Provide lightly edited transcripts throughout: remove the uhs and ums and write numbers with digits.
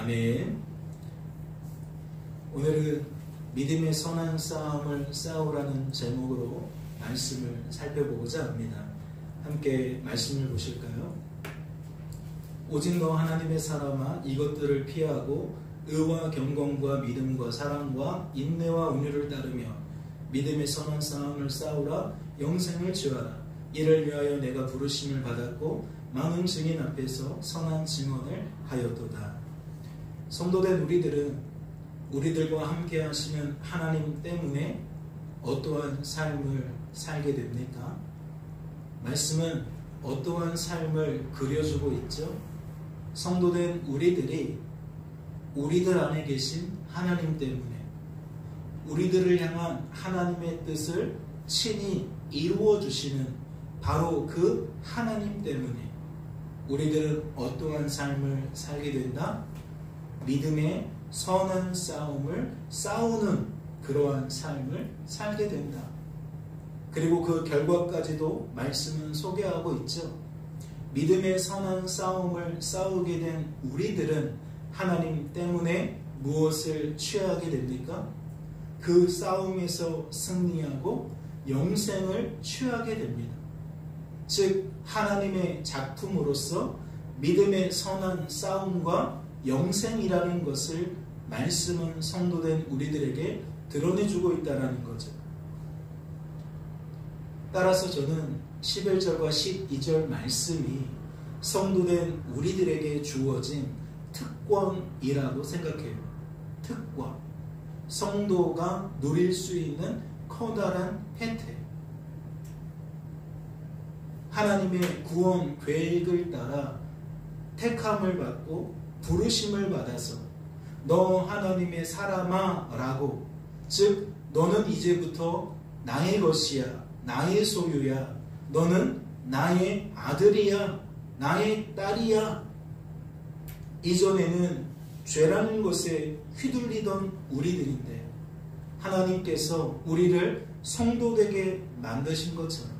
아멘. 오늘은 믿음의 선한 싸움을 싸우라는 제목으로 말씀을 살펴보고자 합니다. 함께 말씀을 보실까요? 오직 너 하나님의 사람아, 이것들을 피하고 의와 경건과 믿음과 사랑과 인내와 온유를 따르며 믿음의 선한 싸움을 싸우라. 영생을 취하라. 이를 위하여 내가 부르심을 받았고 많은 증인 앞에서 선한 증언을 하였도다. 성도된 우리들은 우리들과 함께 하시는 하나님 때문에 어떠한 삶을 살게 됩니까? 말씀은 어떠한 삶을 그려주고 있죠? 성도된 우리들이 우리들 안에 계신 하나님 때문에 우리들을 향한 하나님의 뜻을 친히 이루어 주시는 바로 그 하나님 때문에 우리들은 어떠한 삶을 살게 된다? 믿음의 선한 싸움을 싸우는 그러한 삶을 살게 된다. 그리고 그 결과까지도 말씀은 소개하고 있죠. 믿음의 선한 싸움을 싸우게 된 우리들은 하나님 때문에 무엇을 취하게 됩니까? 그 싸움에서 승리하고 영생을 취하게 됩니다. 즉 하나님의 작품으로서 믿음의 선한 싸움과 영생이라는 것을 말씀은 성도된 우리들에게 드러내주고 있다는 거죠. 따라서 저는 11절과 12절 말씀이 성도된 우리들에게 주어진 특권이라고 생각해요. 특권. 성도가 누릴 수 있는 커다란 혜택. 하나님의 구원 계획을 따라 택함을 받고 부르심을 받아서 너 하나님의 사람아 라고, 즉 너는 이제부터 나의 것이야, 나의 소유야, 너는 나의 아들이야, 나의 딸이야. 이전에는 죄라는 것에 휘둘리던 우리들인데 하나님께서 우리를 성도되게 만드신 것처럼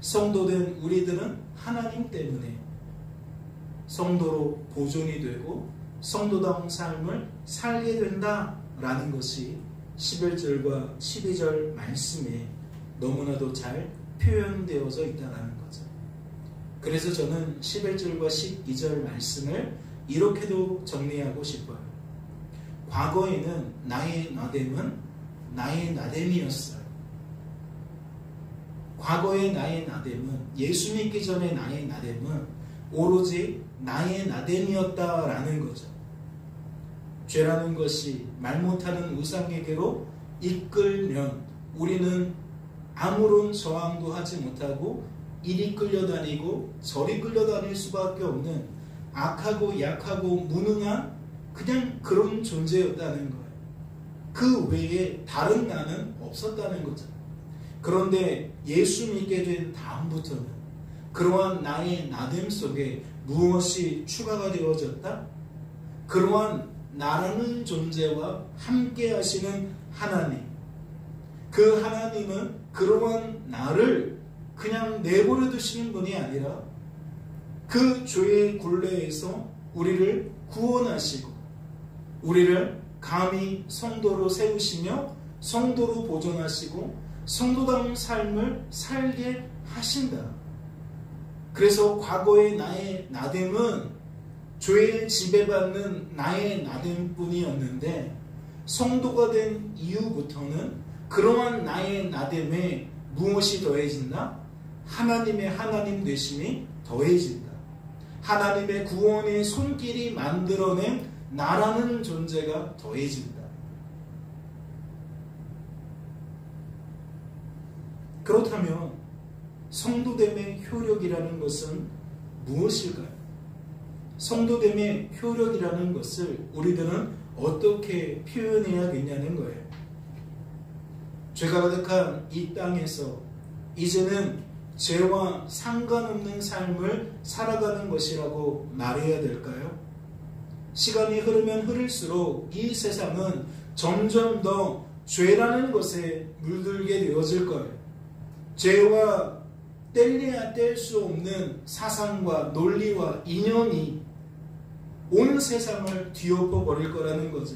성도된 우리들은 하나님 때문에 성도로 보존이 되고 성도다운 삶을 살게 된다라는 것이 11절과 12절 말씀에 너무나도 잘 표현되어져 있다는 거죠. 그래서 저는 11절과 12절 말씀을 이렇게도 정리하고 싶어요. 과거에는 나의 나됨은 나의 나됨이었어요. 과거의 나의 나됨은, 예수 믿기 전에 나의 나됨은 오로지 나의 나됨이었다라는 거죠. 죄라는 것이 말 못하는 우상에게로 이끌면 우리는 아무런 저항도 하지 못하고 이리 끌려다니고 저리 끌려다닐 수밖에 없는 악하고 약하고 무능한 그냥 그런 존재였다는 거예요. 그 외에 다른 나는 없었다는 거죠. 그런데 예수 믿게 된 다음부터는 그러한 나의 나됨 속에 무엇이 추가가 되어졌다? 그러한 나라는 존재와 함께 하시는 하나님. 그 하나님은 그러한 나를 그냥 내버려 두시는 분이 아니라 그 죄의 굴레에서 우리를 구원하시고 우리를 감히 성도로 세우시며 성도로 보존하시고 성도다운 삶을 살게 하신다. 그래서 과거의 나의 나됨은 죄에 지배받는 나의 나됨뿐이었는데 성도가 된 이후부터는 그러한 나의 나됨에 무엇이 더해진다? 하나님의 하나님 되심이 더해진다. 하나님의 구원의 손길이 만들어낸 나라는 존재가 더해진다. 그렇다면 성도됨의 효력이라는 것은 무엇일까요? 성도됨의 효력이라는 것을 우리들은 어떻게 표현해야겠냐는 거예요. 죄가 가득한 이 땅에서 이제는 죄와 상관없는 삶을 살아가는 것이라고 말해야 될까요? 시간이 흐르면 흐를수록 이 세상은 점점 더 죄라는 것에 물들게 되어질 거예요. 죄와 뗄래야 뗄 수 없는 사상과 논리와 이념이 온 세상을 뒤엎어 버릴 거라는 거죠.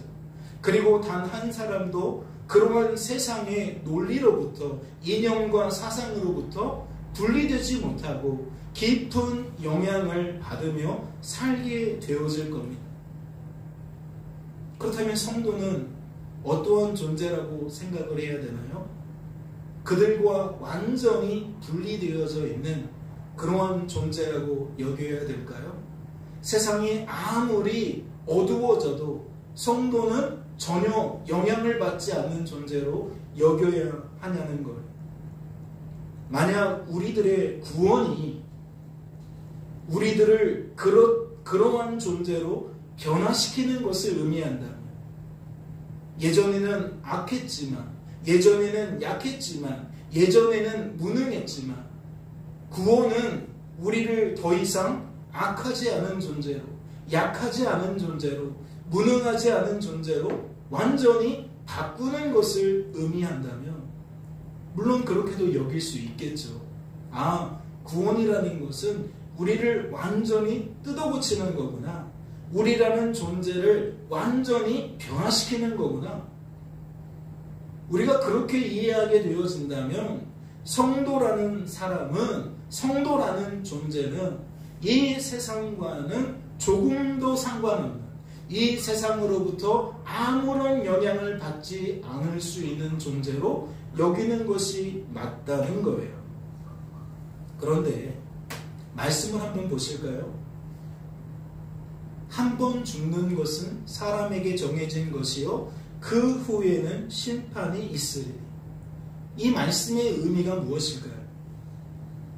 그리고 단 한 사람도 그러한 세상의 논리로부터, 이념과 사상으로부터 분리되지 못하고 깊은 영향을 받으며 살게 되어질 겁니다. 그렇다면 성도는 어떠한 존재라고 생각을 해야 되나요? 그들과 완전히 분리되어져 있는 그러한 존재라고 여겨야 될까요? 세상이 아무리 어두워져도 성도는 전혀 영향을 받지 않는 존재로 여겨야 하냐는 거예요. 만약 우리들의 구원이 우리들을 그러한 존재로 변화시키는 것을 의미한다면, 예전에는 악했지만, 예전에는 약했지만, 예전에는 무능했지만, 구원은 우리를 더 이상 악하지 않은 존재로, 약하지 않은 존재로, 무능하지 않은 존재로 완전히 바꾸는 것을 의미한다면, 물론 그렇게도 여길 수 있겠죠. 구원이라는 것은 우리를 완전히 뜯어고치는 거구나. 우리라는 존재를 완전히 변화시키는 거구나. 우리가 그렇게 이해하게 되어진다면 성도라는 사람은, 성도라는 존재는 이 세상과는 조금도 상관없는, 이 세상으로부터 아무런 영향을 받지 않을 수 있는 존재로 여기는 것이 맞다는 거예요. 그런데 말씀을 한번 보실까요? 한 번 죽는 것은 사람에게 정해진 것이요 그 후에는 심판이 있으리니. 이 말씀의 의미가 무엇일까요?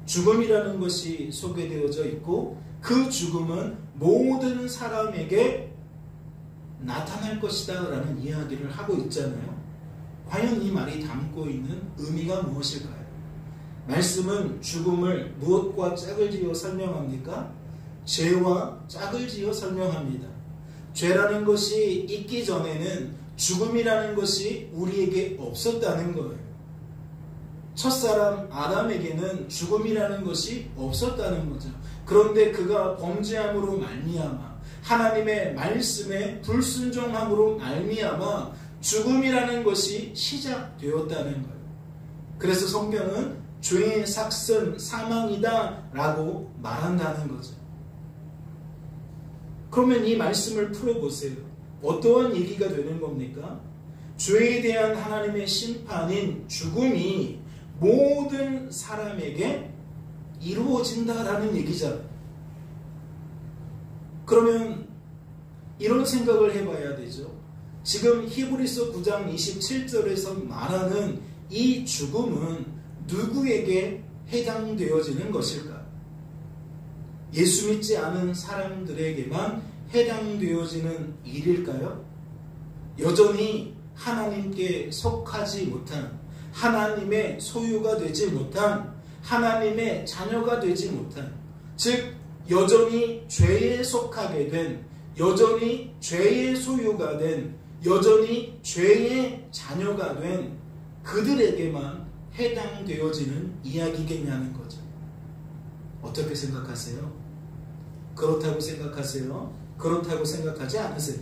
죽음이라는 것이 소개되어져 있고 그 죽음은 모든 사람에게 나타날 것이다 라는 이야기를 하고 있잖아요. 과연 이 말이 담고 있는 의미가 무엇일까요? 말씀은 죽음을 무엇과 짝을 지어 설명합니까? 죄와 짝을 지어 설명합니다. 죄라는 것이 있기 전에는 죽음이라는 것이 우리에게 없었다는 거예요. 첫사람 아담에게는 죽음이라는 것이 없었다는 거죠. 그런데 그가 범죄함으로 말미암아, 하나님의 말씀에 불순종함으로 말미암아 죽음이라는 것이 시작되었다는 거예요. 그래서 성경은 죄의 삭은 사망이다 라고 말한다는 거죠. 그러면 이 말씀을 풀어보세요. 어떠한 얘기가 되는 겁니까? 죄에 대한 하나님의 심판인 죽음이 모든 사람에게 이루어진다라는 얘기잖아요. 그러면 이런 생각을 해봐야 되죠. 지금 히브리서 9장 27절에서 말하는 이 죽음은 누구에게 해당되어지는 것일까? 예수 믿지 않은 사람들에게만 해당되어지는 일일까요? 여전히 하나님께 속하지 못한, 하나님의 소유가 되지 못한, 하나님의 자녀가 되지 못한, 즉 여전히 죄에 속하게 된, 여전히 죄의 소유가 된, 여전히 죄의 자녀가 된 그들에게만 해당되어지는 이야기겠냐는 거죠. 어떻게 생각하세요? 그렇다고 생각하세요? 그렇다고 생각하지 않으세요?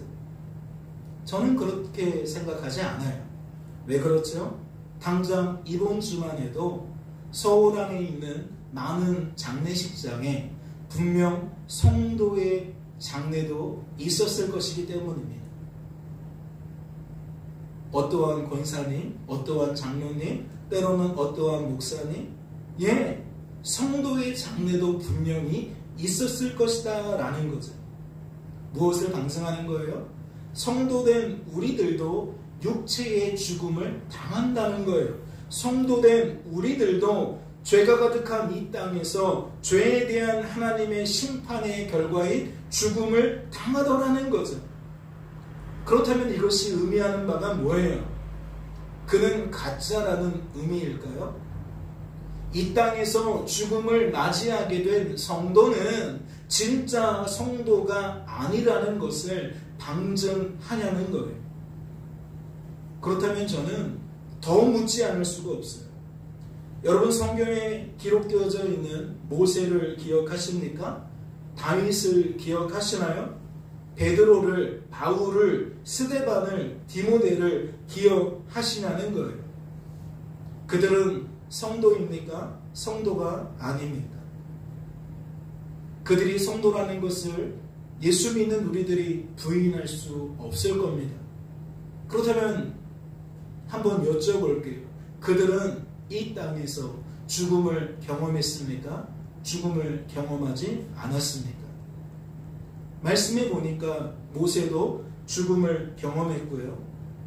저는 그렇게 생각하지 않아요. 왜 그렇죠? 당장 이번 주만에도 서울 안에 있는 많은 장례식장에 분명 성도의 장례도 있었을 것이기 때문입니다. 어떠한 권사님, 어떠한 장로님, 때로는 어떠한 목사님, 성도의 장례도 분명히 있었을 것이다 라는 거죠. 무엇을 방증하는 거예요? 성도된 우리들도 육체의 죽음을 당한다는 거예요. 성도된 우리들도 죄가 가득한 이 땅에서 죄에 대한 하나님의 심판의 결과인 죽음을 당하더라는 거죠. 그렇다면 이것이 의미하는 바가 뭐예요? 그는 가짜라는 의미일까요? 이 땅에서 죽음을 맞이하게 된 성도는 진짜 성도가 아니라는 것을 방증하냐는 거예요. 그렇다면 저는 더 묻지 않을 수가 없어요. 여러분 성경에 기록되어져 있는 모세를 기억하십니까? 다윗을 기억하시나요? 베드로를, 바울을, 스데반을, 디모데를 기억하시냐는 거예요. 그들은 성도입니까? 성도가 아닙니다. 그들이 성도라는 것을 예수 믿는 우리들이 부인할 수 없을 겁니다. 그렇다면 한번 여쭤볼게요. 그들은 이 땅에서 죽음을 경험했습니까? 죽음을 경험하지 않았습니까? 말씀해 보니까 모세도 죽음을 경험했고요.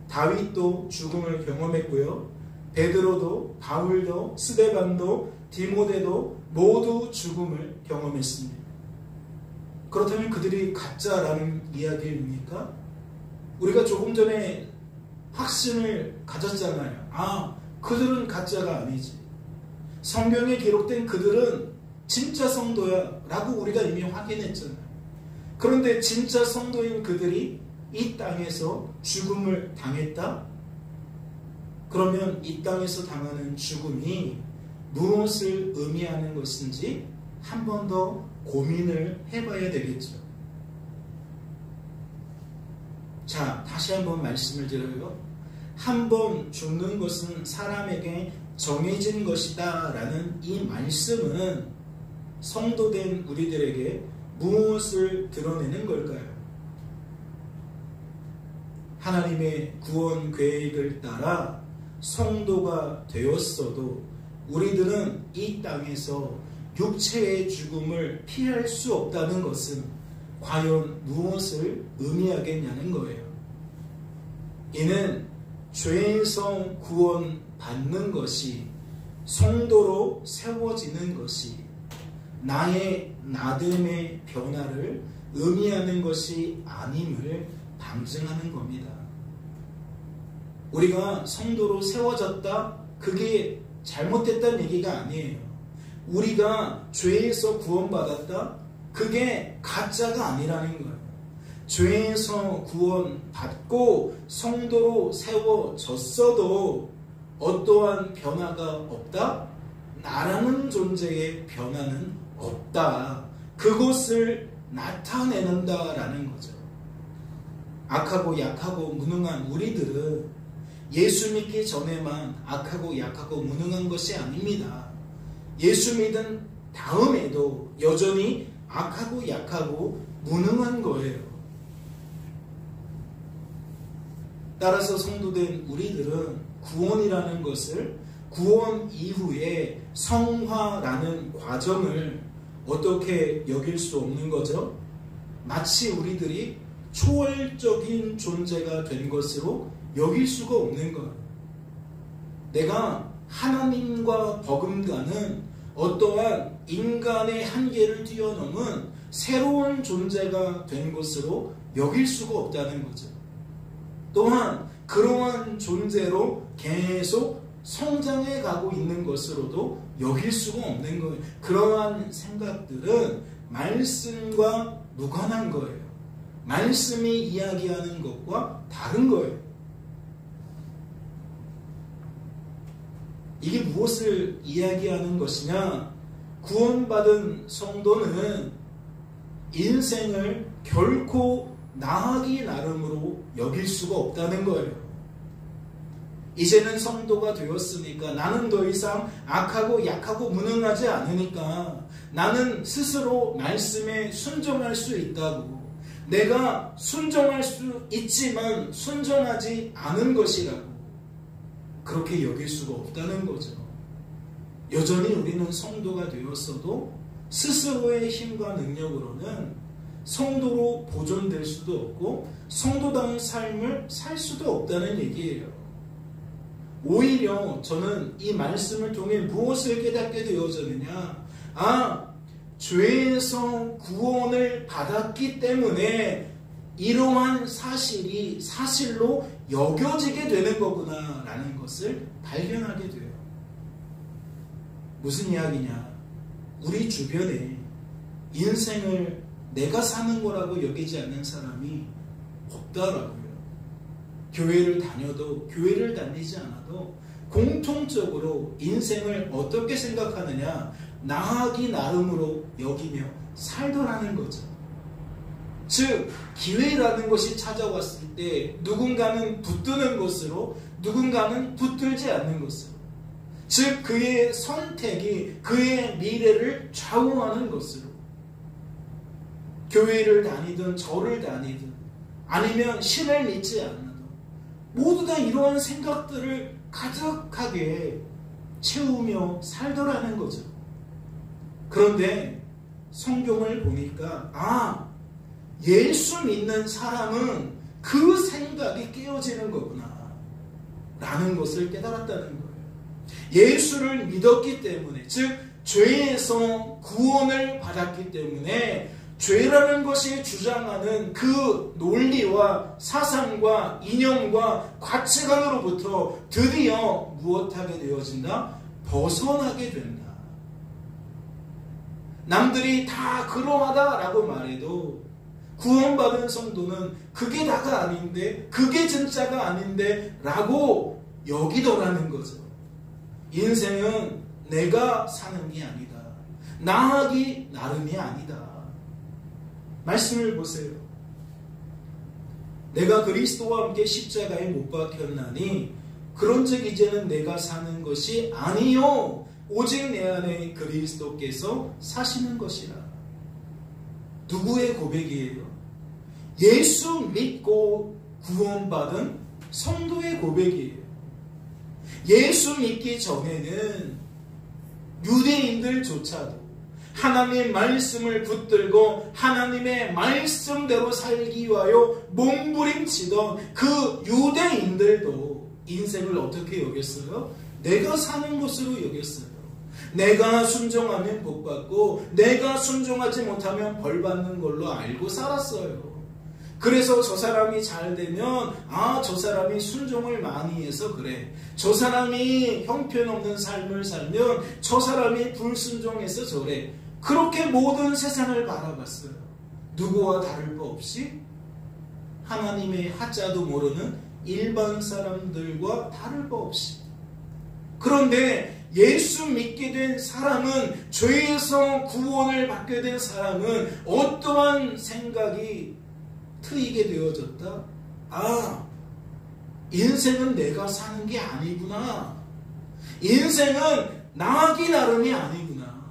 다윗도 죽음을 경험했고요. 베드로도, 바울도, 스데반도, 디모데도 모두 죽음을 경험했습니다. 그렇다면 그들이 가짜라는 이야기입니까? 우리가 조금 전에 확신을 가졌잖아요. 아, 그들은 가짜가 아니지. 성경에 기록된 그들은 진짜 성도야 라고 우리가 이미 확인했잖아요. 그런데 진짜 성도인 그들이 이 땅에서 죽음을 당했다? 그러면 이 땅에서 당하는 죽음이 무엇을 의미하는 것인지 한 번 더 고민을 해봐야 되겠죠. 자, 다시 한번 말씀을 드려요. 한 번 죽는 것은 사람에게 정해진 것이다 라는 이 말씀은 성도된 우리들에게 무엇을 드러내는 걸까요? 하나님의 구원 계획을 따라 성도가 되었어도 우리들은 이 땅에서 육체의 죽음을 피할 수 없다는 것은 과연 무엇을 의미하겠냐는 거예요. 이는 죄에서 구원받는 것이, 성도로 세워지는 것이 나의 나됨의 변화를 의미하는 것이 아님을 방증하는 겁니다. 우리가 성도로 세워졌다? 그게 잘못됐다는 얘기가 아니에요. 우리가 죄에서 구원받았다? 그게 가짜가 아니라는 거예요. 죄에서 구원받고 성도로 세워졌어도 어떠한 변화가 없다? 나라는 존재의 변화는 없다. 그것을 나타내는다라는 거죠. 악하고 약하고 무능한 우리들은 예수 믿기 전에만 악하고 약하고 무능한 것이 아닙니다. 예수 믿은 다음에도 여전히 악하고 약하고 무능한 거예요. 따라서 성도된 우리들은 구원이라는 것을, 구원 이후에 성화라는 과정을 어떻게 여길 수 없는 거죠? 마치 우리들이 초월적인 존재가 된 것으로 여길 수가 없는 거예요. 내가 하나님과 버금가는 어떠한 인간의 한계를 뛰어넘은 새로운 존재가 된 것으로 여길 수가 없다는 거죠. 또한 그러한 존재로 계속 성장해 가고 있는 것으로도 여길 수가 없는 거예요. 그러한 생각들은 말씀과 무관한 거예요. 말씀이 이야기하는 것과 다른 거예요. 이게 무엇을 이야기하는 것이냐? 구원받은 성도는 인생을 결코 나하기 나름으로 여길 수가 없다는 거예요. 이제는 성도가 되었으니까 나는 더 이상 악하고 약하고 무능하지 않으니까 나는 스스로 말씀에 순종할 수 있다고, 내가 순종할 수 있지만 순종하지 않은 것이라고 그렇게 여길 수가 없다는 거죠. 여전히 우리는 성도가 되었어도 스스로의 힘과 능력으로는 성도로 보존될 수도 없고 성도다운 삶을 살 수도 없다는 얘기예요. 오히려 저는 이 말씀을 통해 무엇을 깨닫게 되어졌느냐? 죄에서 구원을 받았기 때문에 이러한 사실이 사실로 여겨지게 되는 거구나 라는 것을 발견하게 돼요. 무슨 이야기냐? 우리 주변에 인생을 내가 사는 거라고 여기지 않는 사람이 없다라고요. 교회를 다녀도, 교회를 다니지 않아도 공통적으로 인생을 어떻게 생각하느냐? 나하기 나름으로 여기며 살더라는 거죠. 즉 기회라는 것이 찾아왔을 때 누군가는 붙드는 것으로 누군가는 붙들지 않는 것으로, 즉 그의 선택이 그의 미래를 좌우하는 것으로, 교회를 다니든 절을 다니든 아니면 신을 믿지 않아도 모두 다 이러한 생각들을 가득하게 채우며 살더라는 거죠. 그런데 성경을 보니까 예수 믿는 사람은 그 생각이 깨어지는 거구나 라는 것을 깨달았다는 거예요. 예수를 믿었기 때문에, 즉 죄에서 구원을 받았기 때문에 죄라는 것이 주장하는 그 논리와 사상과 이념과 가치관으로부터 드디어 무엇하게 되어진다? 벗어나게 된다. 남들이 다 그러하다라고 말해도 구원받은 성도는 그게 다가 아닌데, 그게 진짜가 아닌데 라고 여기더라는 거죠. 인생은 내가 사는 게 아니다. 나하기 나름이 아니다. 말씀을 보세요. 내가 그리스도와 함께 십자가에 못 박혔나니 그런즉 이제는 내가 사는 것이 아니요 오직 내 안에 그리스도께서 사시는 것이라. 누구의 고백이에요? 예수 믿고 구원받은 성도의 고백이에요. 예수 믿기 전에는 유대인들조차도 하나님의 말씀을 붙들고 하나님의 말씀대로 살기 위하여 몸부림치던 그 유대인들도 인생을 어떻게 여겼어요? 내가 사는 것으로 여겼어요. 내가 순종하면 복받고 내가 순종하지 못하면 벌받는 걸로 알고 살았어요. 그래서 저 사람이 잘 되면 저 사람이 순종을 많이 해서 그래. 저 사람이 형편없는 삶을 살면 저 사람이 불순종해서 저래. 그렇게 모든 세상을 바라봤어요. 누구와 다를 바 없이 하나님의 하자도 모르는 일반 사람들과 다를 바 없이. 그런데 예수 믿게 된 사람은, 죄에서 구원을 받게 된 사람은 어떠한 생각이 트이게 되어졌다? 인생은 내가 사는 게 아니구나. 인생은 나하기 나름이 아니구나.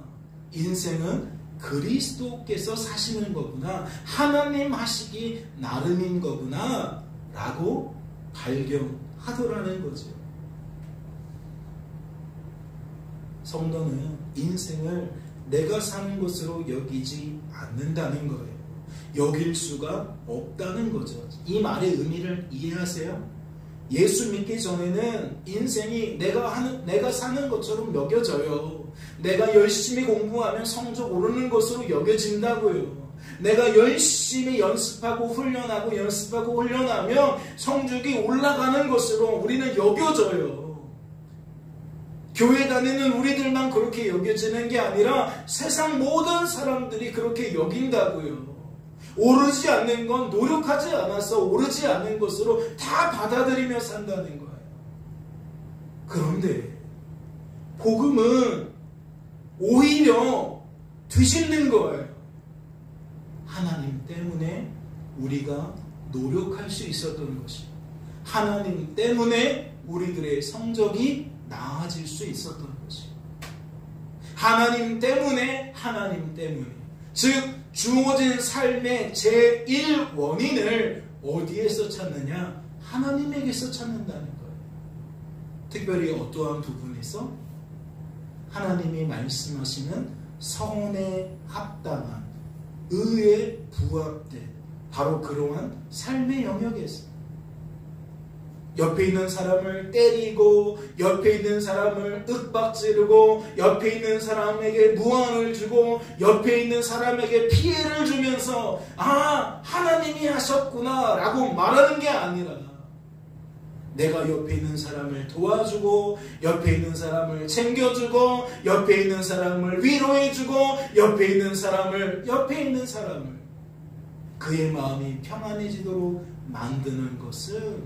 인생은 그리스도께서 사시는 거구나. 하나님 하시기 나름인 거구나 라고 발견하더라는 거죠. 성도는 인생을 내가 사는 것으로 여기지 않는다는 거예요. 여길 수가 없다는 거죠. 이 말의 의미를 이해하세요? 예수 믿기 전에는 인생이 내가 사는 것처럼 여겨져요. 내가 열심히 공부하면 성적 오르는 것으로 여겨진다고요. 내가 열심히 연습하고 훈련하면 성적이 올라가는 것으로 우리는 여겨져요. 교회 다니는 우리들만 그렇게 여겨지는 게 아니라 세상 모든 사람들이 그렇게 여긴다고요. 오르지 않는 건 노력하지 않아서 오르지 않는 것으로 다 받아들이며 산다는 거예요. 그런데 복음은 오히려 뒤집는 거예요. 하나님 때문에 우리가 노력할 수 있었던 것이, 하나님 때문에 우리들의 성적이 나아질 수 있었던 것이, 하나님 때문에 즉 주어진 삶의 제1원인을 어디에서 찾느냐? 하나님에게서 찾는다는 거예요. 특별히 어떠한 부분에서? 하나님이 말씀하시는 선에 합당한, 의에 부합된 바로 그러한 삶의 영역에서 옆에 있는 사람을 때리고, 옆에 있는 사람을 윽박지르고, 옆에 있는 사람에게 무안을 주고, 옆에 있는 사람에게 피해를 주면서 하나님이 하셨구나 라고 말하는 게 아니라, 내가 옆에 있는 사람을 도와주고, 옆에 있는 사람을 챙겨주고, 옆에 있는 사람을 위로해주고, 옆에 있는 사람을 그의 마음이 평안해지도록 만드는 것은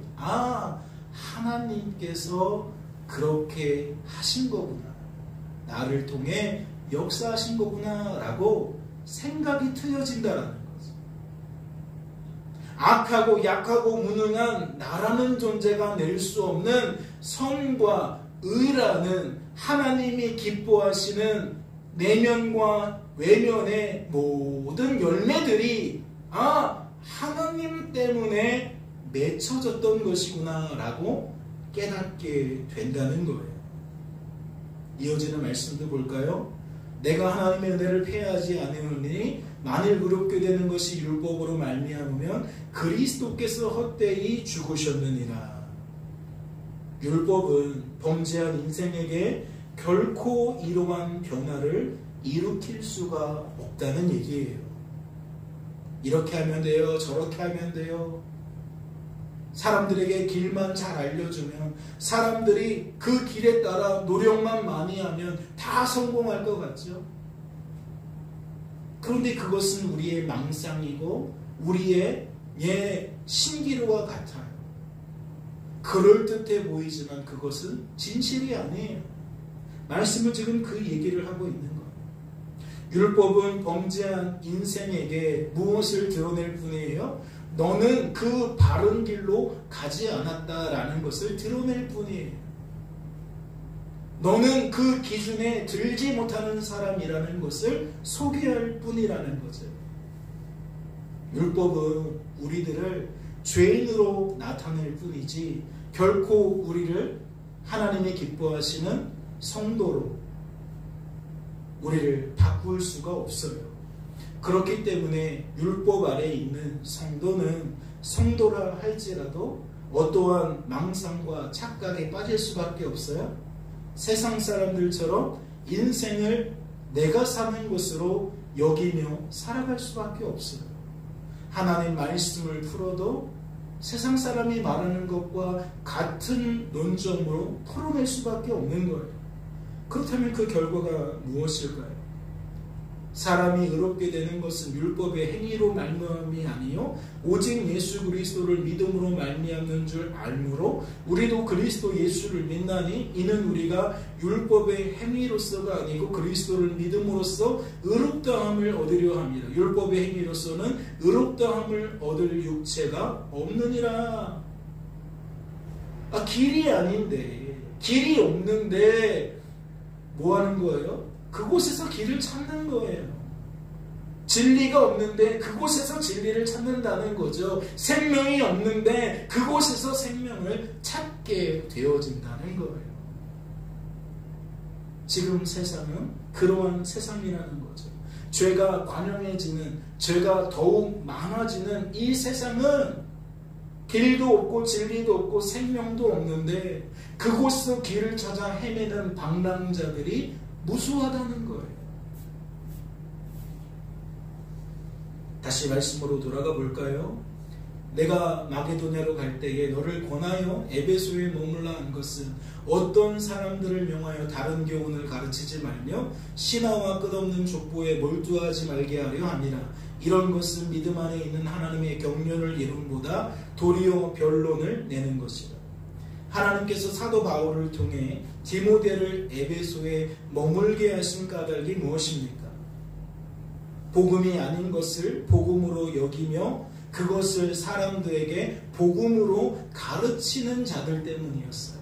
하나님께서 그렇게 하신 거구나, 나를 통해 역사하신 거구나 라고 생각이 트여진다라는 거죠. 악하고 약하고 무능한 나라는 존재가 낼 수 없는 선과 의라는 하나님이 기뻐하시는 내면과 외면의 모든 열매들이 하나님 때문에 맺혀졌던 것이구나 라고 깨닫게 된다는 거예요. 이어지는 말씀도 볼까요? 내가 하나님의 은혜를 패하지 않으니 만일 의롭게 되는 것이 율법으로 말미암으면 그리스도께서 헛되이 죽으셨느니라. 율법은 범죄한 인생에게 결코 이러한 변화를 일으킬 수가 없다는 얘기예요. 이렇게 하면 돼요, 저렇게 하면 돼요. 사람들에게 길만 잘 알려주면, 사람들이 그 길에 따라 노력만 많이 하면 다 성공할 것 같죠? 그런데 그것은 우리의 망상이고 우리의 신기루와 같아요. 그럴듯해 보이지만 그것은 진실이 아니에요. 말씀은 지금 그 얘기를 하고 있는 거예요. 율법은 범죄한 인생에게 무엇을 드러낼 뿐이에요? 너는 그 바른 길로 가지 않았다라는 것을 드러낼 뿐이에요. 너는 그 기준에 들지 못하는 사람이라는 것을 소개할 뿐이라는 거죠. 율법은 우리들을 죄인으로 나타낼 뿐이지 결코 우리를 하나님이 기뻐하시는 성도로 우리를 바꿀 수가 없어요. 그렇기 때문에 율법 아래에 있는 성도는 성도라 할지라도 어떠한 망상과 착각에 빠질 수밖에 없어요. 세상 사람들처럼 인생을 내가 사는 것으로 여기며 살아갈 수밖에 없어요. 하나님 말씀을 풀어도 세상 사람이 말하는 것과 같은 논점으로 풀어낼 수밖에 없는 거예요. 그렇다면 그 결과가 무엇일까요? 사람이 의롭게 되는 것은 율법의 행위로 말미암이 아니요 오직 예수 그리스도를 믿음으로 말미암는 줄 알므로 우리도 그리스도 예수를 믿나니 이는 우리가 율법의 행위로서가 아니고 그리스도를 믿음으로써 의롭다함을 얻으려 합니다. 율법의 행위로서는 의롭다함을 얻을 육체가 없느니라. 길이 아닌데, 길이 없는데 뭐 하는 거예요? 그곳에서 길을 찾는 거예요. 진리가 없는데 그곳에서 진리를 찾는다는 거죠. 생명이 없는데 그곳에서 생명을 찾게 되어진다는 거예요. 지금 세상은 그러한 세상이라는 거죠. 죄가 관영해지는, 죄가 더욱 많아지는 이 세상은 길도 없고 진리도 없고 생명도 없는데 그곳에서 길을 찾아 헤매는 방랑자들이 무수하다는 거예요. 다시 말씀으로 돌아가 볼까요? 내가 마게도냐로 갈 때에 너를 권하여 에베소에 머물라 한 것은 어떤 사람들을 명하여 다른 교훈을 가르치지 말며 신화와 끝없는 족보에 몰두하지 말게 하려 함이라. 이런 것은 믿음 안에 있는 하나님의 경륜을 이룬보다 도리어 변론을 내는 것이라. 하나님께서 사도 바울을 통해 디모데를 에베소에 머물게 하신 까닭이 무엇입니까? 복음이 아닌 것을 복음으로 여기며 그것을 사람들에게 복음으로 가르치는 자들 때문이었어요.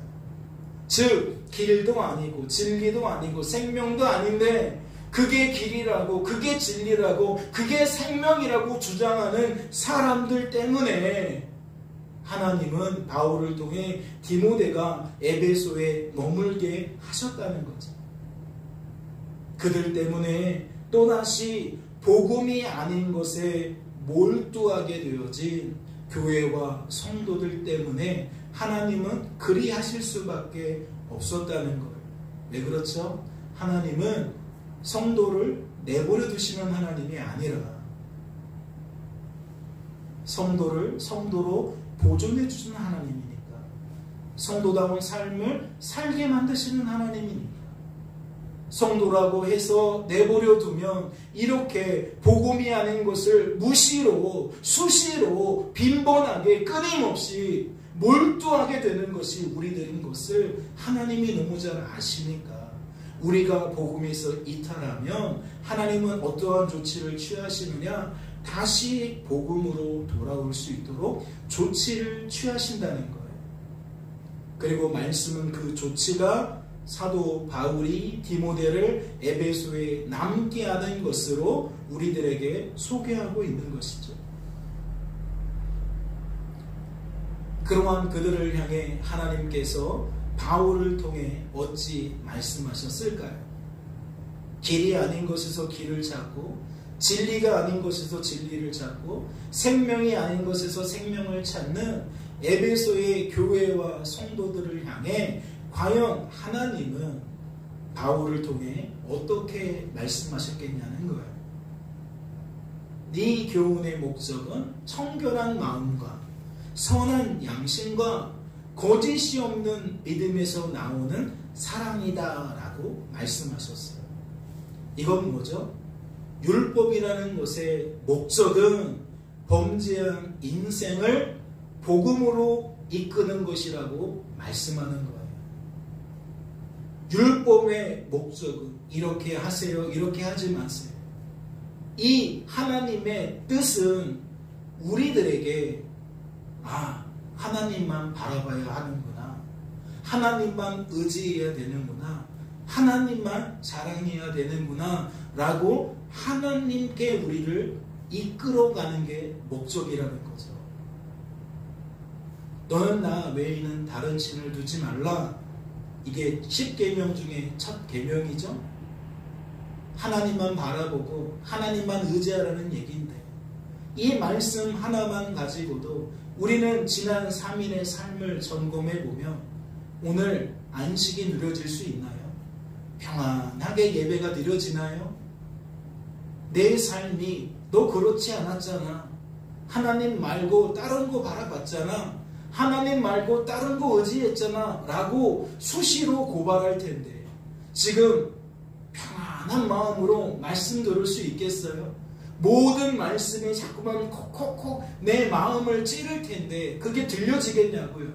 즉 길도 아니고 진리도 아니고 생명도 아닌데 그게 길이라고 그게 진리라고 그게 생명이라고 주장하는 사람들 때문에 하나님은 바울을 통해 디모데가 에베소에 머물게 하셨다는 거죠. 그들 때문에 또다시 복음이 아닌 것에 몰두하게 되어진 교회와 성도들 때문에 하나님은 그리하실 수밖에 없었다는 거예요. 왜 그렇죠? 하나님은 성도를 내버려 두시는 하나님이 아니라 성도를 성도로 보존해 주시는 하나님이니까, 성도다운 삶을 살게 만드시는 하나님이니까, 성도라고 해서 내버려 두면 이렇게 복음이 아닌 것을 무시로 수시로 빈번하게 끊임없이 몰두하게 되는 것이 우리들인 것을 하나님이 너무 잘 아시니까 우리가 복음에서 이탈하면 하나님은 어떠한 조치를 취하시느냐? 다시 복음으로 돌아올 수 있도록 조치를 취하신다는 거예요. 그리고 말씀은 그 조치가 사도 바울이 디모데를 에베소에 남게 하는 것으로 우리들에게 소개하고 있는 것이죠. 그러한 그들을 향해 하나님께서 바울을 통해 어찌 말씀하셨을까요? 길이 아닌 것에서 길을 찾고, 진리가 아닌 것에서 진리를 찾고, 생명이 아닌 것에서 생명을 찾는 에베소의 교회와 성도들을 향해 과연 하나님은 바울을 통해 어떻게 말씀하셨겠냐는 거예요. 네 교훈의 목적은 청결한 마음과 선한 양심과 거짓이 없는 믿음에서 나오는 사랑이다 라고 말씀하셨어요. 이건 뭐죠? 율법이라는 것의 목적은 범죄한 인생을 복음으로 이끄는 것이라고 말씀하는 거예요. 율법의 목적은 이렇게 하세요, 이렇게 하지 마세요. 이 하나님의 뜻은 우리들에게 하나님만 바라봐야 하는구나, 하나님만 의지해야 되는구나, 하나님만 사랑해야 되는구나 라고 하나님께 우리를 이끌어가는 게 목적이라는 거죠. 너는 나 외에는 다른 신을 두지 말라. 이게 10계명 중에 첫 계명이죠. 하나님만 바라보고 하나님만 의지하라는 얘기인데, 이 말씀 하나만 가지고도 우리는 지난 3일의 삶을 점검해 보면 오늘 안식이 누려질 수 있나요? 평안하게 예배가 누려지나요? 내 삶이 너 그렇지 않았잖아, 하나님 말고 다른 거 바라봤잖아, 하나님 말고 다른 거 의지했잖아 라고 수시로 고발할 텐데, 지금 평안한 마음으로 말씀 들을 수 있겠어요? 모든 말씀이 자꾸만 콕콕콕 내 마음을 찌를 텐데 그게 들려지겠냐고요?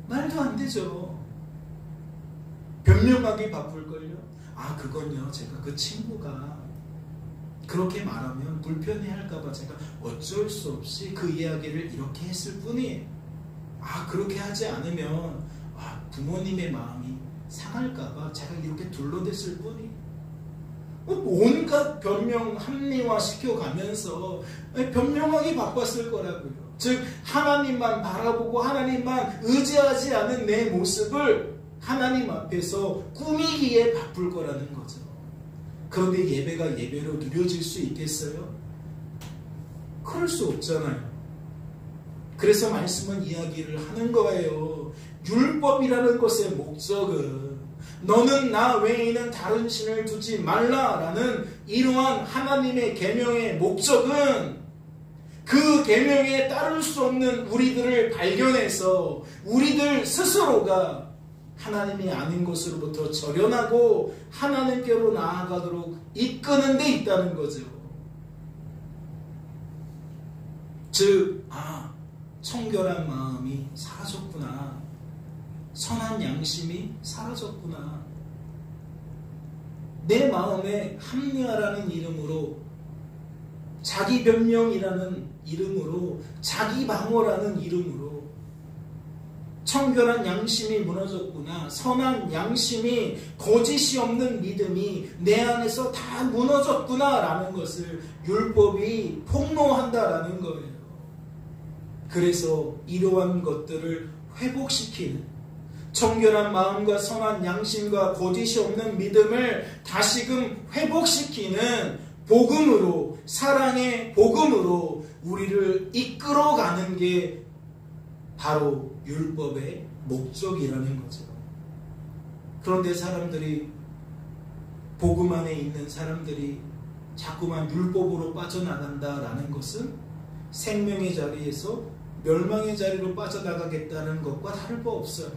말도 안 되죠. 변명하기 바쁠걸요? 그건요, 제가 그 친구가 그렇게 말하면 불편해할까봐 제가 어쩔 수 없이 그 이야기를 이렇게 했을 뿐이에요. 그렇게 하지 않으면 부모님의 마음이 상할까봐 제가 이렇게 둘러댔을 뿐이에요. 온갖 변명 합리화 시켜가면서 변명하기 바빴을 거라고요. 즉 하나님만 바라보고 하나님만 의지하지 않은 내 모습을 하나님 앞에서 꾸미기에 바쁠 거라는 거죠. 그런데 예배가 예배로 누려질 수 있겠어요? 그럴 수 없잖아요. 그래서 말씀은 이야기를 하는 거예요. 율법이라는 것의 목적은 너는 나 외에는 다른 신을 두지 말라라는 이러한 하나님의 계명의 목적은 그 계명에 따를 수 없는 우리들을 발견해서 우리들 스스로가 하나님이 아닌 것으로부터 절연하고 하나님께로 나아가도록 이끄는 데 있다는 거죠. 즉 청결한 마음이 사라졌구나, 선한 양심이 사라졌구나, 내 마음에 합리화라는 이름으로, 자기 변명이라는 이름으로, 자기 방어라는 이름으로 청결한 양심이 무너졌구나, 선한 양심이, 거짓이 없는 믿음이 내 안에서 다 무너졌구나 라는 것을 율법이 폭로한다라는 거예요. 그래서 이러한 것들을 회복시키는, 청결한 마음과 선한 양심과 거짓이 없는 믿음을 다시금 회복시키는 복음으로, 사랑의 복음으로 우리를 이끌어가는 게 바로 율법의 목적이라는 거죠. 그런데 사람들이, 복음 안에 있는 사람들이 자꾸만 율법으로 빠져나간다라는 것은 생명의 자리에서 멸망의 자리로 빠져나가겠다는 것과 다를 바 없어요.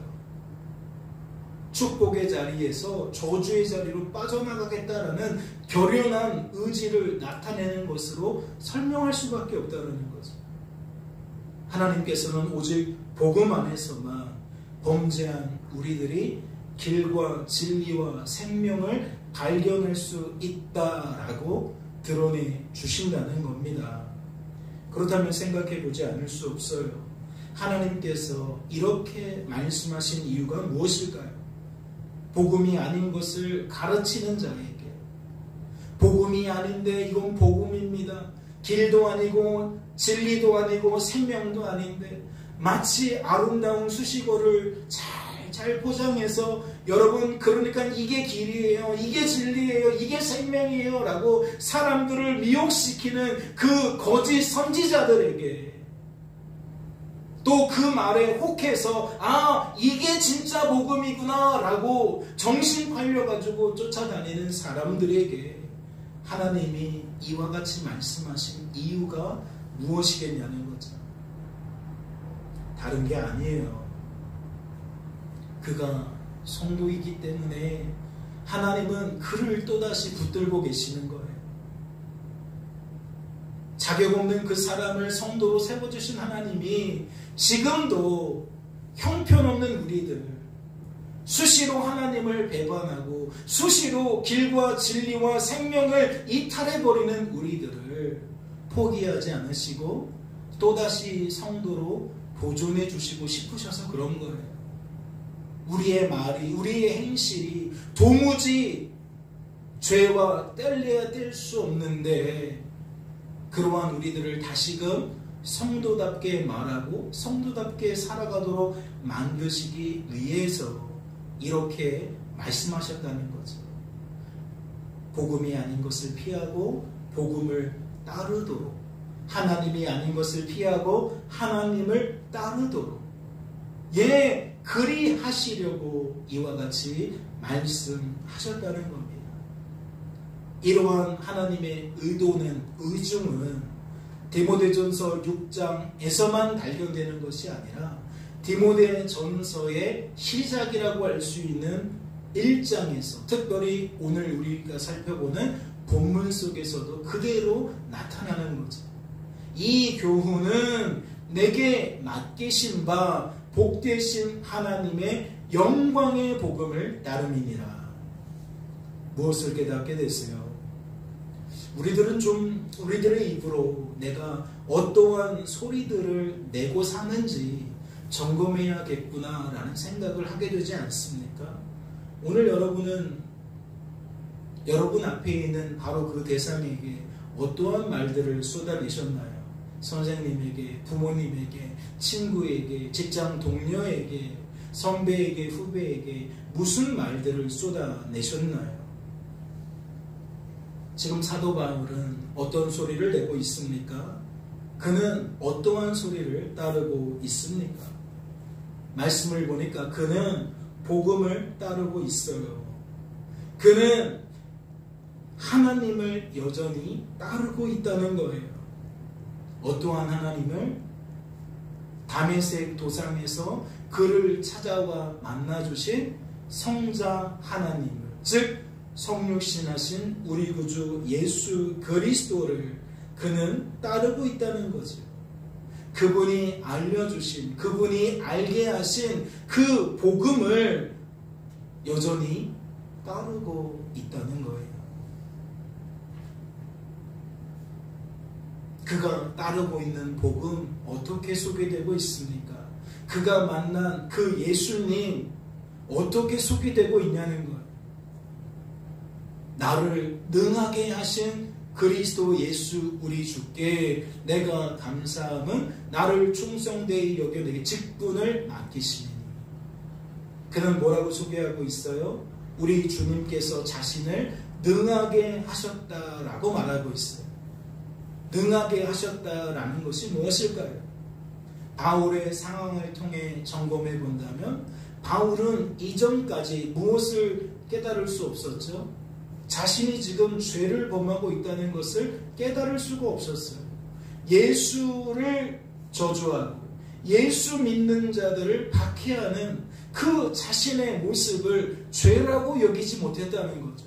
축복의 자리에서 저주의 자리로 빠져나가겠다라는 결연한 의지를 나타내는 것으로 설명할 수밖에 없다는 거죠. 하나님께서는 오직 복음 안에서만 범죄한 우리들이 길과 진리와 생명을 발견할 수 있다라고 드러내 주신다는 겁니다. 그렇다면 생각해 보지 않을 수 없어요. 하나님께서 이렇게 말씀하신 이유가 무엇일까요? 복음이 아닌 것을 가르치는 자에게, 복음이 아닌데 이건 복음입니다, 길도 아니고 진리도 아니고 생명도 아닌데, 마치 아름다운 수식어를 잘 포장해서 여러분 그러니까 이게 길이에요, 이게 진리예요, 이게 생명이에요 라고 사람들을 미혹시키는 그 거짓 선지자들에게, 또 그 말에 혹해서 아 이게 진짜 복음이구나 라고 정신 팔려가지고 쫓아다니는 사람들에게 하나님이 이와 같이 말씀하신 이유가 무엇이겠냐는 거죠. 다른 게 아니에요. 그가 성도이기 때문에 하나님은 그를 또다시 붙들고 계시는 거예요. 자격 없는 그 사람을 성도로 세워주신 하나님이 지금도 형편없는 우리들, 수시로 하나님을 배반하고 수시로 길과 진리와 생명을 이탈해버리는 우리들을 포기하지 않으시고 또다시 성도로 보존해 주시고 싶으셔서 그런 거예요. 우리의 말이, 우리의 행실이 도무지 죄와 뗄래야 뗄 수 없는데 그러한 우리들을 다시금 성도답게 말하고 성도답게 살아가도록 만드시기 위해서 이렇게 말씀하셨다는 거죠. 복음이 아닌 것을 피하고 복음을 따르도록, 하나님이 아닌 것을 피하고 하나님을 따르도록, 예, 그리 하시려고 이와 같이 말씀하셨다는 겁니다. 이러한 하나님의 의도는, 의중은 디모데전서 6장에서만 발견되는 것이 아니라 디모데전서의 시작이라고 할 수 있는 1장에서, 특별히 오늘 우리가 살펴보는 본문 속에서도 그대로 나타나는 거죠. 이 교훈은 내게 맡기신 바 복되신 하나님의 영광의 복음을 따름이니라. 무엇을 깨닫게 됐어요? 우리들은 좀 우리들의 입으로 내가 어떠한 소리들을 내고 사는지 점검해야겠구나 라는 생각을 하게 되지 않습니까? 오늘 여러분은 여러분 앞에 있는 바로 그 대상에게 어떠한 말들을 쏟아내셨나요? 선생님에게, 부모님에게, 친구에게, 직장 동료에게, 선배에게, 후배에게 무슨 말들을 쏟아내셨나요? 지금 사도 바울은 어떤 소리를 내고 있습니까? 그는 어떠한 소리를 따르고 있습니까? 말씀을 보니까 그는 복음을 따르고 있어요. 그는 하나님을 여전히 따르고 있다는 거예요. 어떠한 하나님을? 다메섹 도상에서 그를 찾아와 만나주신 성자 하나님을, 즉 성육신하신 우리 구주 예수 그리스도를 그는 따르고 있다는 거죠. 그분이 알려주신, 그분이 알게 하신 그 복음을 여전히 따르고 있다는 거예요. 그가 따르고 있는 복음 어떻게 소개되고 있습니까? 그가 만난 그 예수님 어떻게 소개되고 있냐는 거예요. 나를 능하게 하신 그리스도 예수 우리 주께 내가 감사함은 나를 충성되이 여겨 내게 직분을 맡기시니. 그는 뭐라고 소개하고 있어요? 우리 주님께서 자신을 능하게 하셨다라고 말하고 있어요. 능하게 하셨다라는 것이 무엇일까요? 바울의 상황을 통해 점검해 본다면 바울은 이전까지 무엇을 깨달을 수 없었죠? 자신이 지금 죄를 범하고 있다는 것을 깨달을 수가 없었어요. 예수를 저주하고 예수 믿는 자들을 박해하는 그 자신의 모습을 죄라고 여기지 못했다는 거죠.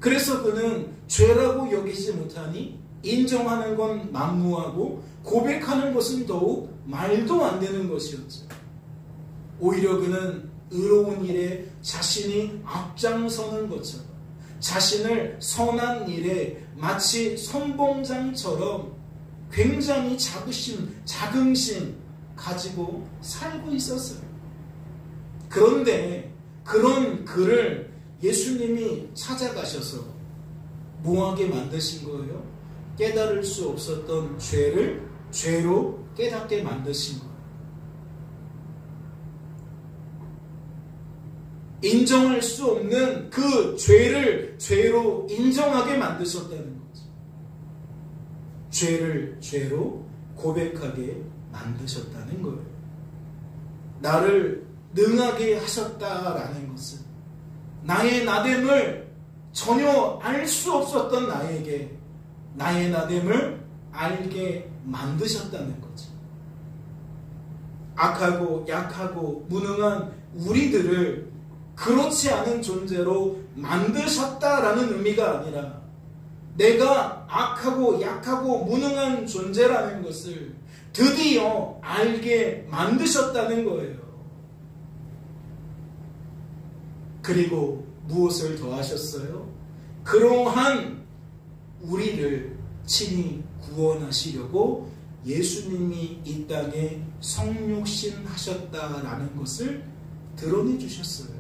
그래서 그는 죄라고 여기지 못하니 인정하는 건 만무하고 고백하는 것은 더욱 말도 안 되는 것이었죠. 오히려 그는 의로운 일에 자신이 앞장서는 것처럼, 자신을 선한 일에 마치 선봉장처럼 굉장히 자긍심 가지고 살고 있었어요. 그런데 그런 그를 예수님이 찾아가셔서 뭐하게 만드신 거예요? 깨달을 수 없었던 죄를 죄로 깨닫게 만드신 거예요. 인정할 수 없는 그 죄를 죄로 인정하게 만드셨다는 거죠. 죄를 죄로 고백하게 만드셨다는 거예요. 나를 능하게 하셨다라는 것은 나의 나됨을 전혀 알 수 없었던 나에게 나의 나됨을 알게 만드셨다는 거죠. 악하고 약하고 무능한 우리들을 그렇지 않은 존재로 만드셨다라는 의미가 아니라 내가 악하고 약하고 무능한 존재라는 것을 드디어 알게 만드셨다는 거예요. 그리고 무엇을 더 하셨어요? 그러한 우리를 친히 구원하시려고 예수님이 이 땅에 성육신 하셨다라는 것을 드러내 주셨어요.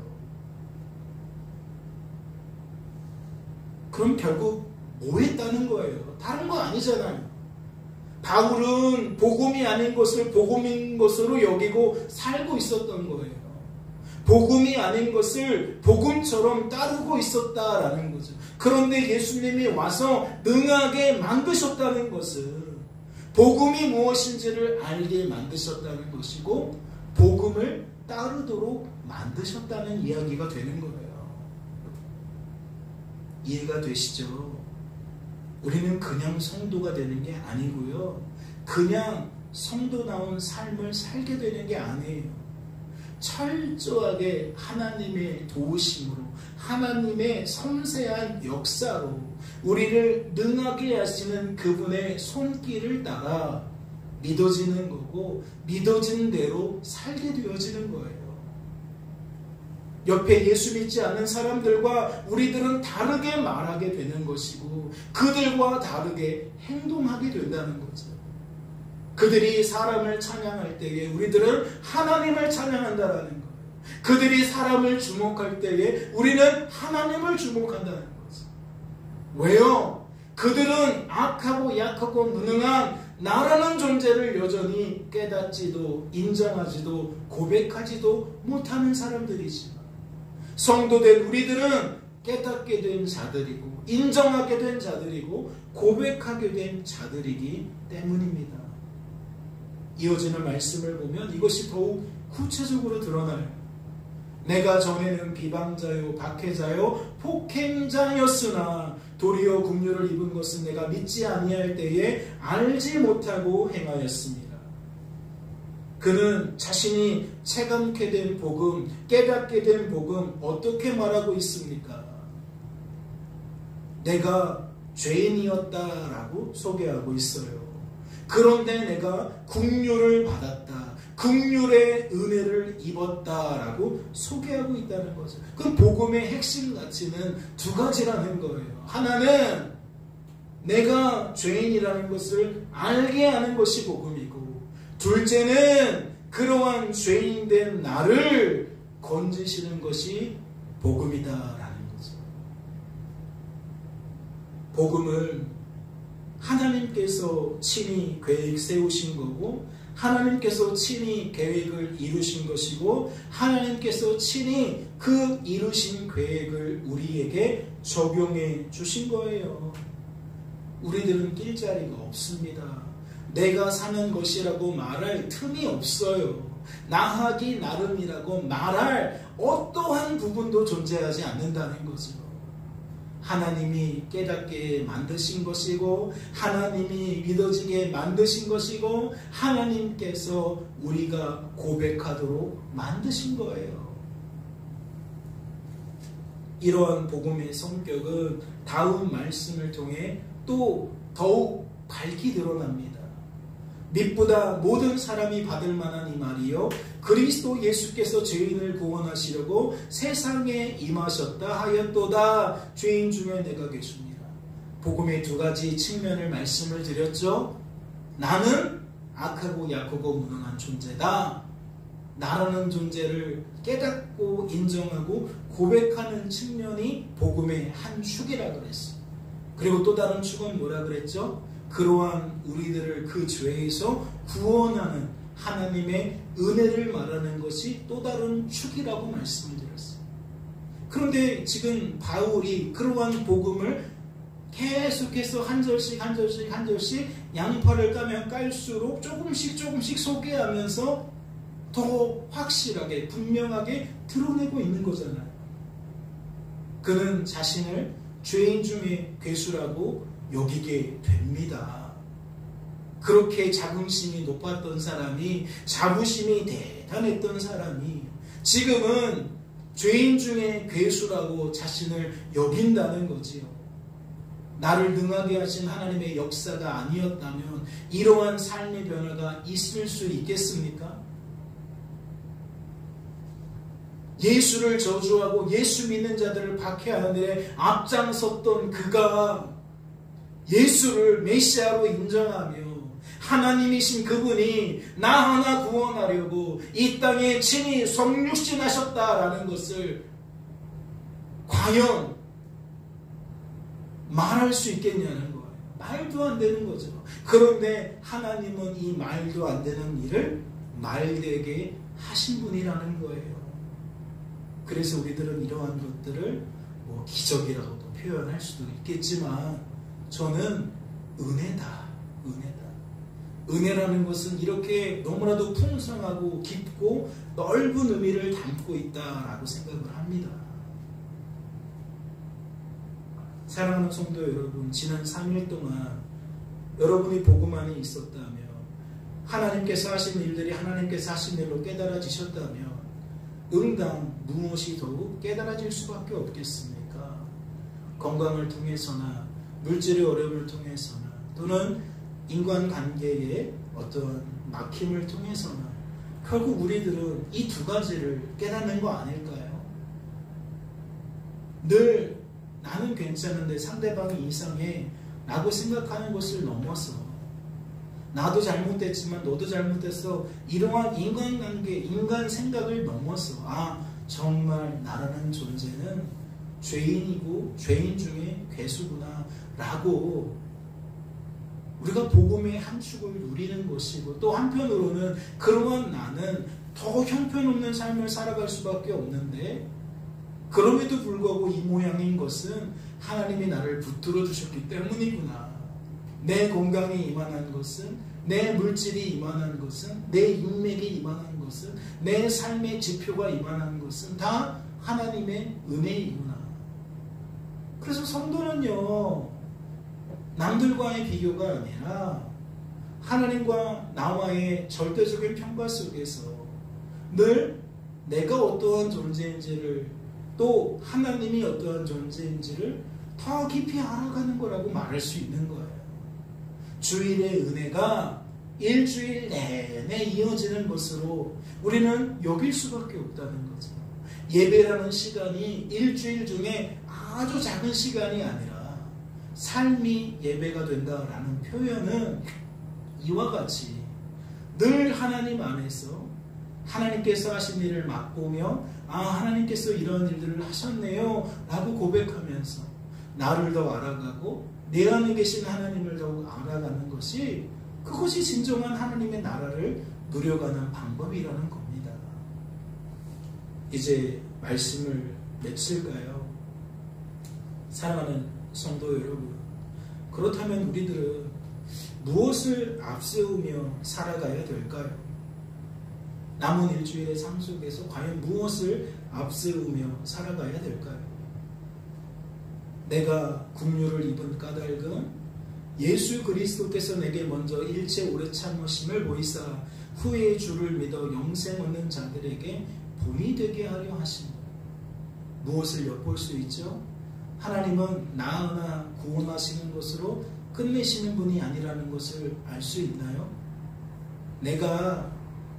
그럼 결국 뭐 했다는 거예요? 다른 거 아니잖아요. 바울은 복음이 아닌 것을 복음인 것으로 여기고 살고 있었던 거예요. 복음이 아닌 것을 복음처럼 따르고 있었다라는 거죠. 그런데 예수님이 와서 능하게 만드셨다는 것은 복음이 무엇인지를 알게 만드셨다는 것이고 복음을 따르도록 만드셨다는 이야기가 되는 거예요. 이해가 되시죠? 우리는 그냥 성도가 되는 게 아니고요. 그냥 성도다운 삶을 살게 되는 게 아니에요. 철저하게 하나님의 도우심으로 하나님의 섬세한 역사로 우리를 능하게 하시는 그분의 손길을 따라 믿어지는 거고 믿어진 대로 살게 되어지는 거예요. 옆에 예수 믿지 않는 사람들과 우리들은 다르게 말하게 되는 것이고 그들과 다르게 행동하게 된다는 거죠. 그들이 사람을 찬양할 때에 우리들은 하나님을 찬양한다라는 거예요. 그들이 사람을 주목할 때에 우리는 하나님을 주목한다는 거죠. 왜요? 그들은 악하고 약하고 무능한 나라는 존재를 여전히 깨닫지도 인정하지도 고백하지도 못하는 사람들이지만 성도된 우리들은 깨닫게 된 자들이고 인정하게 된 자들이고 고백하게 된 자들이기 때문입니다. 이어지는 말씀을 보면 이것이 더욱 구체적으로 드러나요. 내가 전에는 비방자요 박해자요 폭행자였으나 도리어 긍휼을 입은 것은 내가 믿지 아니할 때에 알지 못하고 행하였습니다. 그는 자신이 체감케 된 복음, 깨닫게 된 복음 어떻게 말하고 있습니까? 내가 죄인이었다라고 소개하고 있어요. 그런데 내가 긍휼을 받았다. 긍휼의 은혜를 입었다라고 소개하고 있다는 거죠. 그 복음의 핵심 가치는 두 가지라는 거예요. 하나는 내가 죄인이라는 것을 알게 하는 것이 복음이고 둘째는 그러한 죄인된 나를 건지시는 것이 복음이다라는 거죠. 복음은 하나님께서 친히 계획 세우신 거고 하나님께서 친히 계획을 이루신 것이고 하나님께서 친히 그 이루신 계획을 우리에게 적용해 주신 거예요. 우리들은 낄 자리가 없습니다. 내가 사는 것이라고 말할 틈이 없어요. 나하기 나름이라고 말할 어떠한 부분도 존재하지 않는다는 거죠. 하나님이 깨닫게 만드신 것이고 하나님이 믿어지게 만드신 것이고 하나님께서 우리가 고백하도록 만드신 거예요. 이러한 복음의 성격은 다음 말씀을 통해 또 더욱 밝히 드러납니다. mit보다 모든 사람이 받을 만한 이 말이요 그리스도 예수께서 죄인을 구원하시려고 세상에 임하셨다 하였도다. 죄인 중에 내가 계십니다. 복음의 두 가지 측면을 말씀을 드렸죠. 나는 악하고 약하고 무능한 존재다. 나라는 존재를 깨닫고 인정하고 고백하는 측면이 복음의 한 축이라 그랬어요. 그리고 또 다른 축은 뭐라 그랬죠? 그러한 우리들을 그 죄에서 구원하는 하나님의 은혜를 말하는 것이 또 다른 축이라고 말씀을 드렸어요. 그런데 지금 바울이 그러한 복음을 계속해서 한 절씩 양파를 까면 깔수록 조금씩 소개하면서 더 확실하게 분명하게 드러내고 있는 거잖아요. 그는 자신을 죄인 중에 괴수라고 여기게 됩니다. 그렇게 자긍심이 높았던 사람이, 자부심이 대단했던 사람이 지금은 죄인 중에 괴수라고 자신을 여긴다는 거지요. 나를 능하게 하신 하나님의 역사가 아니었다면 이러한 삶의 변화가 있을 수 있겠습니까? 예수를 저주하고 예수 믿는 자들을 박해하는 일에 앞장섰던 그가 예수를 메시아로 인정하며 하나님이신 그분이 나 하나 구원하려고 이 땅에 친히 성육신하셨다라는 것을 과연 말할 수 있겠냐는 거예요. 말도 안 되는 거죠. 그런데 하나님은 이 말도 안 되는 일을 말되게 하신 분이라는 거예요. 그래서 우리들은 이러한 것들을 뭐 기적이라고도 표현할 수도 있겠지만 저는 은혜다. 은혜라는 것은 이렇게 너무나도 풍성하고 깊고 넓은 의미를 담고 있다라고 생각을 합니다. 사랑하는 성도 여러분, 지난 3일 동안 여러분이 복음 안에 있었다면, 하나님께서 하신 일들이 하나님께서 하신 일로 깨달아지셨다면 응당 무엇이 더욱 깨달아질 수밖에 없겠습니까? 건강을 통해서나 물질의 어려움을 통해서나 또는 인간관계의 어떤 막힘을 통해서나 결국 우리들은 이 두 가지를 깨닫는 거 아닐까요? 늘 나는 괜찮은데 상대방이 이상해 라고 생각하는 것을 넘어서 나도 잘못됐지만 너도 잘못했어 이러한 인간관계, 인간 생각을 넘어서 정말 나라는 존재는 죄인이고 죄인 중에 괴수구나 라고 우리가 복음의 한 축을 누리는 것이고, 또 한편으로는 그러한 나는 더 형편없는 삶을 살아갈 수밖에 없는데 그럼에도 불구하고 이 모양인 것은 하나님이 나를 붙들어 주셨기 때문이구나. 내 건강이 이만한 것은, 내 물질이 이만한 것은, 내 인맥이 이만한 것은, 내 삶의 지표가 이만한 것은 다 하나님의 은혜이구나. 그래서 성도는요, 남들과의 비교가 아니라 하나님과 나와의 절대적인 평가 속에서 늘 내가 어떠한 존재인지를, 또 하나님이 어떠한 존재인지를 더 깊이 알아가는 거라고 말할 수 있는 거예요. 주일의 은혜가 일주일 내내 이어지는 것으로 우리는 여길 수밖에 없다는 거죠. 예배라는 시간이 일주일 중에 아주 작은 시간이 아니라 삶이 예배가 된다라는 표현은 이와 같이 늘 하나님 안에서 하나님께서 하신 일을 맛보며 하나님께서 이런 일들을 하셨네요 라고 고백하면서 나를 더 알아가고 내 안에 계신 하나님을 더욱 알아가는 것이, 그것이 진정한 하나님의 나라를 누려가는 방법이라는 겁니다. 이제 말씀을 맺을까요? 사랑하는 성도 여러분, 그렇다면 우리들은 무엇을 앞세우며 살아가야 될까요? 남은 일주일의 삶 속에서 과연 무엇을 앞세우며 살아가야 될까요? 내가 국류를 입은 까닭은 예수 그리스도께서 내게 먼저 일체 오래 참으심을 보이사 후에 주를 믿어 영생 얻는 자들에게 본이 되게 하려 하십니다. 무엇을 엿볼 수 있죠? 하나님은 나 하나 구원하시는 것으로 끝내시는 분이 아니라는 것을 알 수 있나요? 내가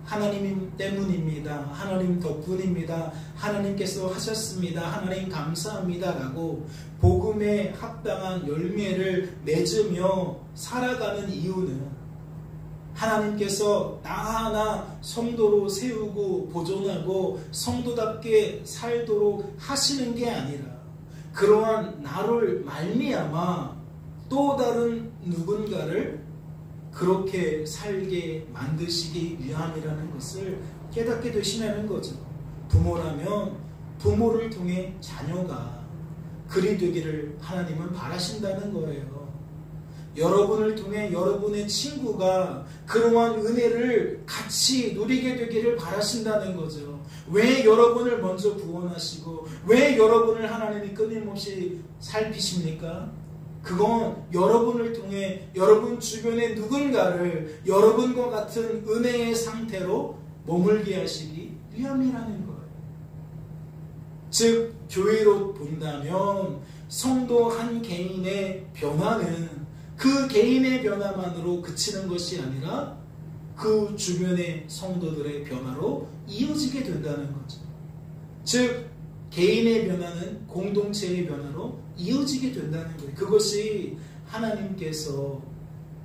하나님 때문입니다. 하나님 덕분입니다. 하나님께서 하셨습니다. 하나님 감사합니다. 라고 복음에 합당한 열매를 맺으며 살아가는 이유는 하나님께서 나 하나 성도로 세우고 보존하고 성도답게 살도록 하시는 게 아니라 그러한 나를 말미암아 또 다른 누군가를 그렇게 살게 만드시기 위함이라는 것을 깨닫게 되시는 거죠. 부모라면 부모를 통해 자녀가 그리 되기를 하나님은 바라신다는 거예요. 여러분을 통해 여러분의 친구가 그러한 은혜를 같이 누리게 되기를 바라신다는 거죠. 왜 여러분을 먼저 구원하시고 왜 여러분을 하나님이 끊임없이 살피십니까? 그건 여러분을 통해 여러분 주변의 누군가를 여러분과 같은 은혜의 상태로 머물게 하시기 위함이라는 거예요. 즉 교회로 본다면 성도 한 개인의 변화는 그 개인의 변화만으로 그치는 것이 아니라 그 주변의 성도들의 변화로 이어지게 된다는 거죠. 즉 개인의 변화는 공동체의 변화로 이어지게 된다는 거예요. 그것이 하나님께서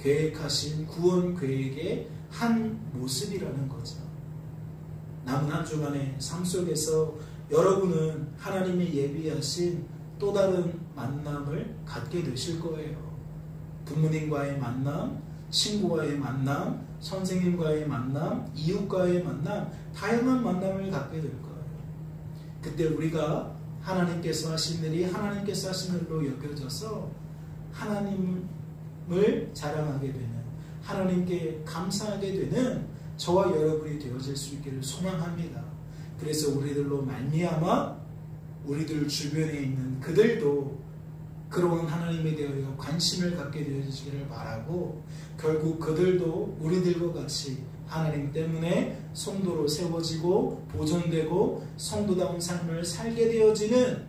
계획하신 구원 계획의 한 모습이라는 거죠. 남은 한 주간의 삶 속에서 여러분은 하나님이 예비하신 또 다른 만남을 갖게 되실 거예요. 부모님과의 만남, 친구와의 만남, 선생님과의 만남, 이웃과의 만남, 다양한 만남을 갖게 될 거예요. 그때 우리가 하나님께서 하신 일이 하나님께서 하신 일로 여겨져서 하나님을 자랑하게 되는, 하나님께 감사하게 되는 저와 여러분이 되어질 수 있기를 소망합니다. 그래서 우리들로 말미암아 우리들 주변에 있는 그들도 그러한 하나님에 대하여 관심을 갖게 되어지기를 바라고, 결국 그들도 우리들과 같이 하나님 때문에 성도로 세워지고 보존되고 성도다운 삶을 살게 되어지는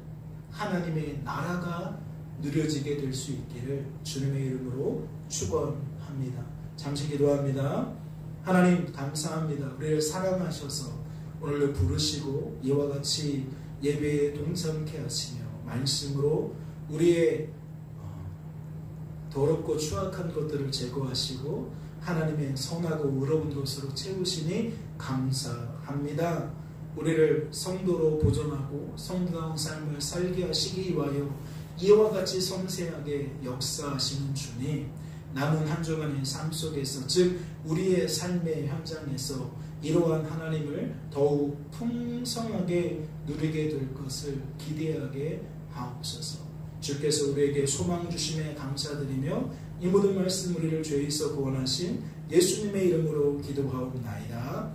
하나님의 나라가 누려지게 될 수 있기를 주님의 이름으로 축원합니다. 잠시 기도합니다. 하나님 감사합니다. 우리를 사랑하셔서 오늘도 부르시고 이와 같이 예배에 동참케 하시며 말씀으로 우리의 더럽고 추악한 것들을 제거하시고 하나님의 선하고 의로운 것으로 채우시니 감사합니다. 우리를 성도로 보존하고 성도다운 삶을 살게 하시기 위하여 이와 같이 섬세하게 역사하시는 주님, 남은 한 주간의 삶 속에서, 즉 우리의 삶의 현장에서 이러한 하나님을 더욱 풍성하게 누리게 될 것을 기대하게 하옵소서. 주께서 우리에게 소망 주심에 감사드리며 이 모든 말씀 우리를 죄에서 구원하신 예수님의 이름으로 기도하옵나이다.